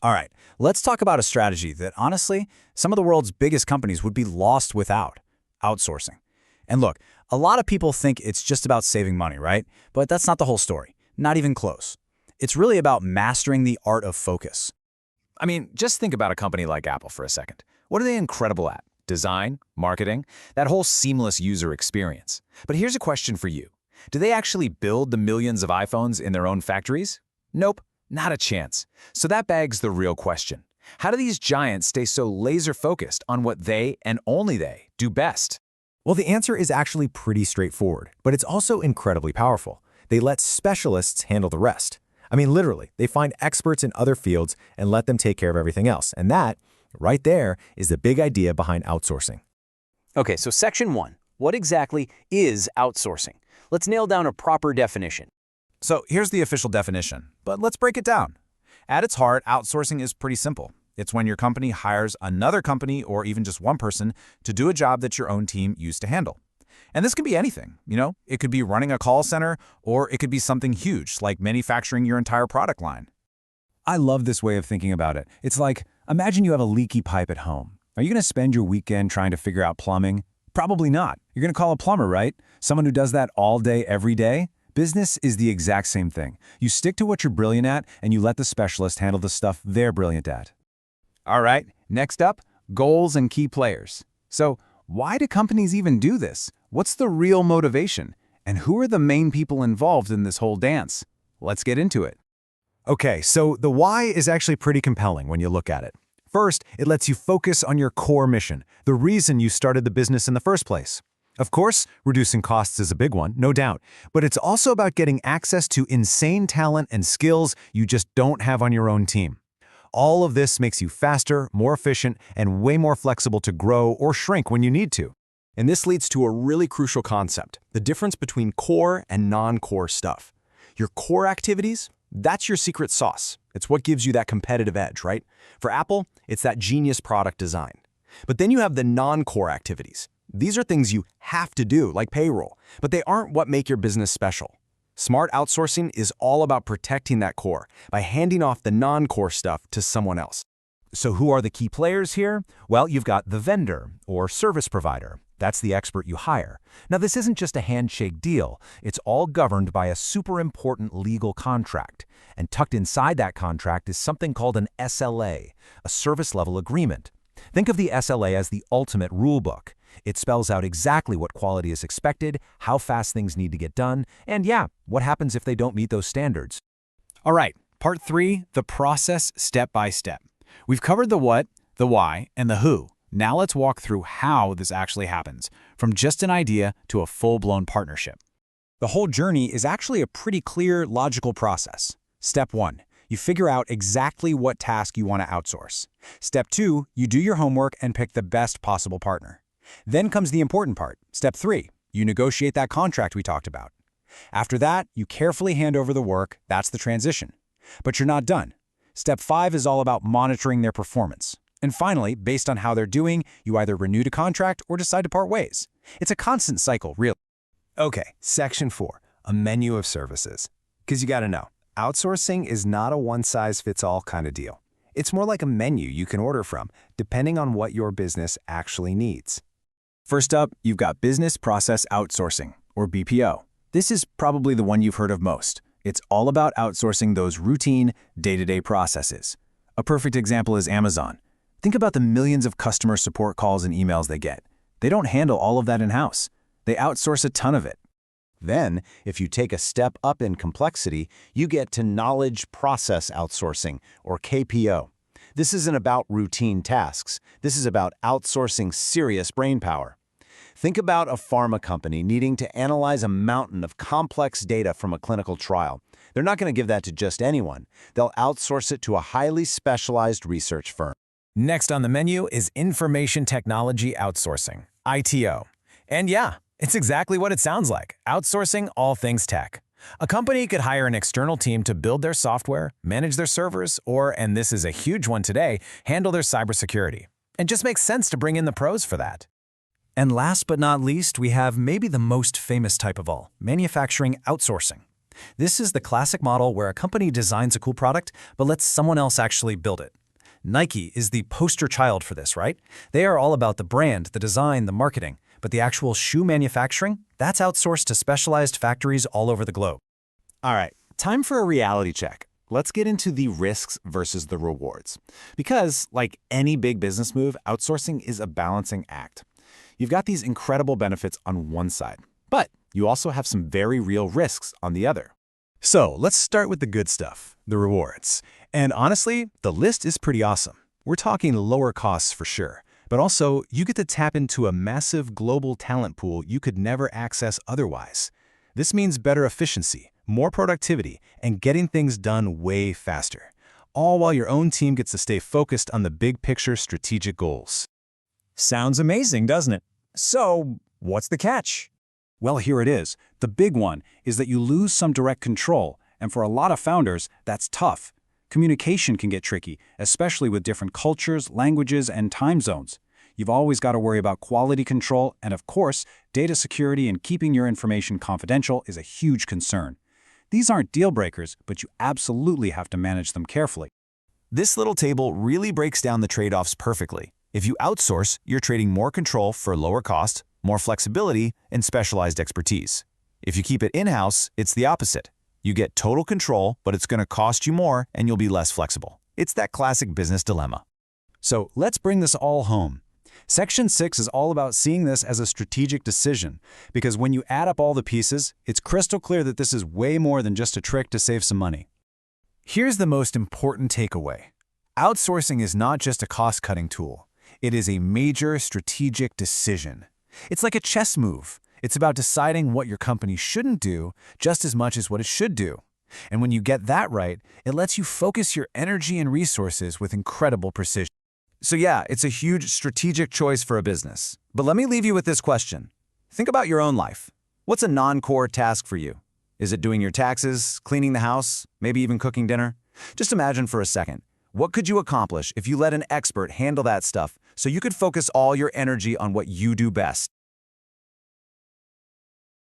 All right, let's talk about a strategy that honestly, some of the world's biggest companies would be lost without: outsourcing. And look, a lot of people think it's just about saving money, right? But that's not the whole story. Not even close. It's really about mastering the art of focus. I mean, just think about a company like Apple for a second. What are they incredible at? Design, marketing, that whole seamless user experience. But here's a question for you. Do they actually build the millions of iPhones in their own factories? Nope, not a chance. So that begs the real question. How do these giants stay so laser-focused on what they, and only they, do best? Well, the answer is actually pretty straightforward, but it's also incredibly powerful. They let specialists handle the rest. I mean, literally, they find experts in other fields and let them take care of everything else. And that, right there, is the big idea behind outsourcing. Okay, so section 1. What exactly is outsourcing? Let's nail down a proper definition. So here's the official definition, but let's break it down. At its heart, outsourcing is pretty simple. It's when your company hires another company or even just one person to do a job that your own team used to handle. And this can be anything, It could be running a call center, or it could be something huge, like manufacturing your entire product line. I love this way of thinking about it. It's like, imagine you have a leaky pipe at home. Are you going to spend your weekend trying to figure out plumbing? Probably not. You're going to call a plumber, right? Someone who does that all day, every day? Business is the exact same thing. You stick to what you're brilliant at, and you let the specialist handle the stuff they're brilliant at. All right, next up, goals and key players. So, why do companies even do this? What's the real motivation? And who are the main people involved in this whole dance? Let's get into it. Okay, so the why is actually pretty compelling when you look at it. First, it lets you focus on your core mission, the reason you started the business in the first place. Of course, reducing costs is a big one, no doubt, but it's also about getting access to insane talent and skills you just don't have on your own team. All of this makes you faster, more efficient, and way more flexible to grow or shrink when you need to. And this leads to a really crucial concept, the difference between core and non-core stuff. Your core activities, that's your secret sauce. It's what gives you that competitive edge, right? For Apple, it's that genius product design. But then you have the non-core activities. These are things you have to do, like payroll, but they aren't what make your business special. Smart outsourcing is all about protecting that core by handing off the non-core stuff to someone else. So who are the key players here? Well, you've got the vendor or service provider. That's the expert you hire. Now, this isn't just a handshake deal. It's all governed by a super important legal contract. And tucked inside that contract is something called an SLA, a service level agreement. Think of the SLA as the ultimate rule book. It spells out exactly what quality is expected, how fast things need to get done, and what happens if they don't meet those standards. All right, part 3, the process step by step. We've covered the what, the why, and the who. Now let's walk through how this actually happens, from just an idea to a full-blown partnership. The whole journey is actually a pretty clear, logical process. Step 1. You figure out exactly what task you want to outsource. Step 2. You do your homework and pick the best possible partner. Then comes the important part. Step 3. You negotiate that contract we talked about. After that, you carefully hand over the work. That's the transition. But you're not done. Step 5 is all about monitoring their performance. And finally, based on how they're doing, you either renew the contract or decide to part ways. It's a constant cycle, really. Okay, section 4, a menu of services. Because you gotta know, outsourcing is not a one-size-fits-all kind of deal. It's more like a menu you can order from, depending on what your business actually needs. First up, you've got Business Process Outsourcing, or BPO. This is probably the one you've heard of most. It's all about outsourcing those routine, day-to-day processes. A perfect example is Amazon. Think about the millions of customer support calls and emails they get. They don't handle all of that in-house. They outsource a ton of it. Then, if you take a step up in complexity, you get to Knowledge Process Outsourcing, or KPO. This isn't about routine tasks. This is about outsourcing serious brainpower. Think about a pharma company needing to analyze a mountain of complex data from a clinical trial. They're not going to give that to just anyone. They'll outsource it to a highly specialized research firm. Next on the menu is Information Technology Outsourcing, ITO. And it's exactly what it sounds like, outsourcing all things tech. A company could hire an external team to build their software, manage their servers, or, and this is a huge one today, handle their cybersecurity. It just makes sense to bring in the pros for that. And last but not least, we have maybe the most famous type of all, manufacturing outsourcing. This is the classic model where a company designs a cool product, but lets someone else actually build it. Nike is the poster child for this, right? They are all about the brand, the design, the marketing, but the actual shoe manufacturing, that's outsourced to specialized factories all over the globe. All right, time for a reality check. Let's get into the risks versus the rewards. Because, like any big business move, outsourcing is a balancing act. You've got these incredible benefits on one side, but you also have some very real risks on the other. So let's start with the good stuff, the rewards. And honestly, the list is pretty awesome. We're talking lower costs for sure, but also you get to tap into a massive global talent pool you could never access otherwise. This means better efficiency, more productivity, and getting things done way faster, all while your own team gets to stay focused on the big picture strategic goals. Sounds amazing, doesn't it? So, what's the catch? Well, here it is. The big one is that you lose some direct control, and for a lot of founders, that's tough. Communication can get tricky, especially with different cultures, languages, and time zones. You've always got to worry about quality control, and of course, data security and keeping your information confidential is a huge concern. These aren't deal breakers, but you absolutely have to manage them carefully. This little table really breaks down the trade-offs perfectly. If you outsource, you're trading more control for lower cost, more flexibility, and specialized expertise. If you keep it in-house, it's the opposite. You get total control, but it's going to cost you more and you'll be less flexible. It's that classic business dilemma. So let's bring this all home. Section 6 is all about seeing this as a strategic decision, because when you add up all the pieces, it's crystal clear that this is way more than just a trick to save some money. Here's the most important takeaway. Outsourcing is not just a cost-cutting tool. It is a major strategic decision. It's like a chess move. It's about deciding what your company shouldn't do just as much as what it should do. And when you get that right, it lets you focus your energy and resources with incredible precision. So yeah, it's a huge strategic choice for a business. But let me leave you with this question. Think about your own life. What's a non-core task for you? Is it doing your taxes, cleaning the house, maybe even cooking dinner? Just imagine for a second. What could you accomplish if you let an expert handle that stuff so you could focus all your energy on what you do best?